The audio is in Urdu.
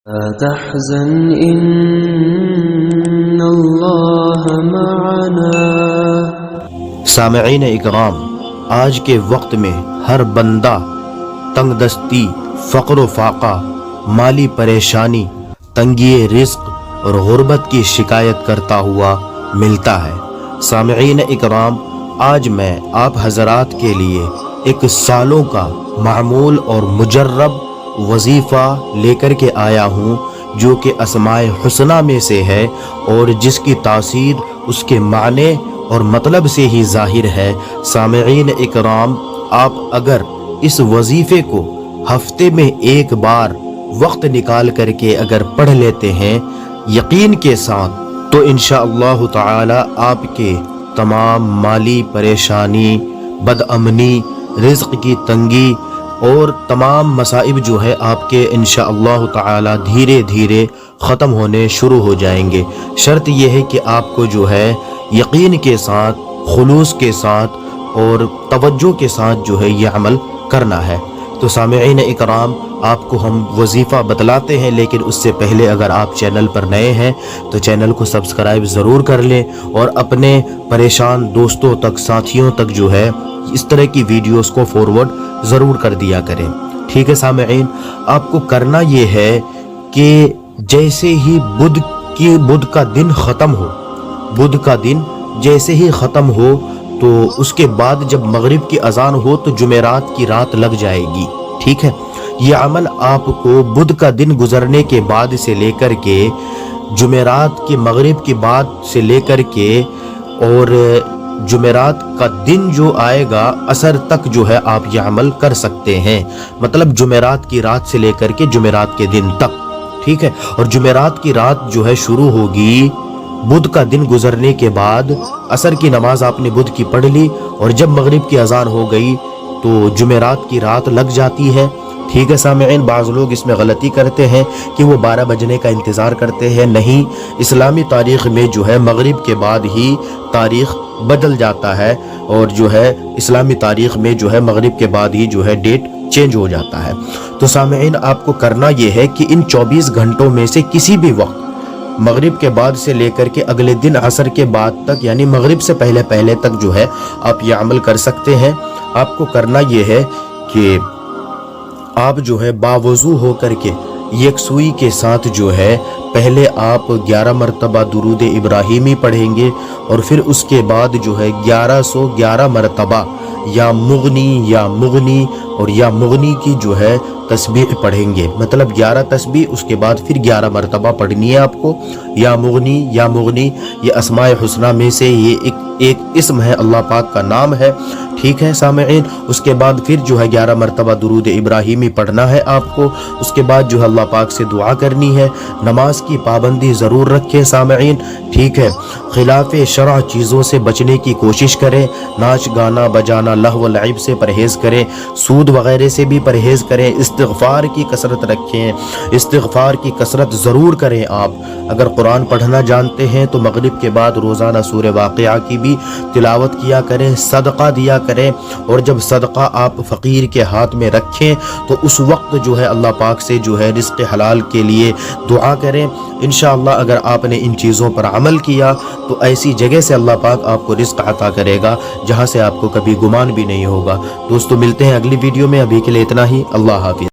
لا تحزن إن اللہ معنا۔ سامعین اکرام، آج کے وقت میں ہر بندہ تنگ دستی، فقر و فاقہ، مالی پریشانی، تنگی رزق اور غربت کی شکایت کرتا ہوا ملتا ہے۔ سامعین اکرام، آج میں آپ حضرات کے لیے ایک سالوں کا معمول اور مجرب وظیفہ لے کر کے آیا ہوں، جو کہ اسماء حسنہ میں سے ہے اور جس کی تاثیر اس کے معنی اور مطلب سے ہی ظاہر ہے۔ سامعین اکرام، آپ اگر اس وظیفے کو ہفتے میں ایک بار وقت نکال کر کے اگر پڑھ لیتے ہیں یقین کے ساتھ، تو انشاءاللہ تعالی آپ کے تمام مالی پریشانی، بدامنی، رزق کی تنگی اور تمام مصائب جو ہے آپ کے انشاءاللہ تعالی دھیرے دھیرے ختم ہونے شروع ہو جائیں گے۔ شرط یہ ہے کہ آپ کو جو ہے یقین کے ساتھ، خلوص کے ساتھ اور توجہ کے ساتھ جو ہے یہ عمل کرنا ہے۔ تو سامعین اکرام، آپ کو ہم وظیفہ بتلاتے ہیں، لیکن اس سے پہلے اگر آپ چینل پر نئے ہیں تو چینل کو سبسکرائب ضرور کر لیں اور اپنے پریشان دوستوں تک، ساتھیوں تک جو ہے اس طرح کی ویڈیوز کو فارورڈ ضرور کر دیا کریں۔ ٹھیک ہے سامعین، آپ کو کرنا یہ ہے کہ جیسے ہی بدھ کا دن ختم ہو، بدھ کا دن جیسے ہی ختم ہو تو اس کے بعد جب مغرب کی اذان ہو تو جمعرات کی رات لگ جائے گی۔ ٹھیک ہے، یہ عمل آپ کو بدھ کا دن گزرنے کے بعد سے لے کر کے جمعرات کے مغرب کے بعد سے لے کر کے اور جمعرات کا دن جو آئے گا عصر تک جو ہے آپ یہ عمل کر سکتے ہیں، مطلب جمعرات کی رات سے لے کر کے جمعرات کے دن تک۔ ٹھیک ہے، اور جمعرات کی رات جو ہے شروع ہوگی بدھ کا دن گزرنے کے بعد۔ عصر کی نماز آپ نے بدھ کی پڑھ لی اور جب مغرب کی اذان ہو گئی تو جمعرات کی رات لگ جاتی ہے۔ ٹھیک ہے سامعین، بعض لوگ اس میں غلطی کرتے ہیں کہ وہ 12 بجنے کا انتظار کرتے ہیں۔ نہیں، اسلامی تاریخ میں جو ہے مغرب کے بعد ہی تاریخ بدل جاتا ہے اور جو ہے اسلامی تاریخ میں جو ہے مغرب کے بعد ہی جو ہے ڈیٹ چینج ہو جاتا ہے۔ تو سامعین، آپ کو کرنا یہ ہے کہ ان 24 گھنٹوں میں سے کسی بھی وقت مغرب کے بعد سے لے کر کے اگلے دن عصر کے بعد تک، یعنی مغرب سے پہلے تک جو ہے آپ یہ عمل کر سکتے ہیں۔ آپ کو کرنا یہ ہے کہ آپ جو ہے باوضو ہو کر کے یکسوئی کے ساتھ جو ہے پہلے آپ 11 مرتبہ درود ابراہیمی پڑھیں گے اور پھر اس کے بعد جو ہے 1111 مرتبہ یا مغنی اور یا مغنی کی جو ہے تسبیح پڑھیں گے، مطلب 11 تسبیح، اس کے بعد پھر 11 مرتبہ پڑھنی ہے آپ کو۔ یا مغنی یہ اسماء حسنہ میں سے یہ ایک اسم ہے، اللہ پاک کا نام ہے۔ ٹھیک ہے سامعین، اس کے بعد پھر جو ہے 11 مرتبہ درود ابراہیمی پڑھنا ہے آپ کو۔ اس کے بعد جو ہے اللہ پاک سے دعا کرنی ہے۔ نماز کی پابندی ضرور رکھیں سامعین۔ ٹھیک ہے، خلاف شرع چیزوں سے بچنے کی کوشش کریں، ناچ گانا بجانا لہو و لعب سے پرہیز کریں، سود وغیرہ سے بھی پرہیز کریں، استغفار کی کثرت رکھیں، استغفار کی کثرت ضرور کریں۔ آپ اگر قرآن پڑھنا جانتے ہیں تو مغرب کے بعد روزانہ سورہ واقعہ کی بھی تلاوت کیا کریں، صدقہ دیا کریں، اور جب صدقہ آپ فقیر کے ہاتھ میں رکھیں تو اس وقت جو ہے اللہ پاک سے جو ہے رزق حلال کے لیے دعا کریں۔ انشاءاللہ اگر آپ نے ان چیزوں پر عمل کیا تو ایسی جگہ سے اللہ پاک آپ کو رزق عطا کرے گا جہاں سے آپ کو کبھی گمان بھی نہیں ہوگا۔ دوستو، ملتے ہیں اگلی ویڈیو میں، ابھی کے لیے اتنا ہی، اللہ حافظ۔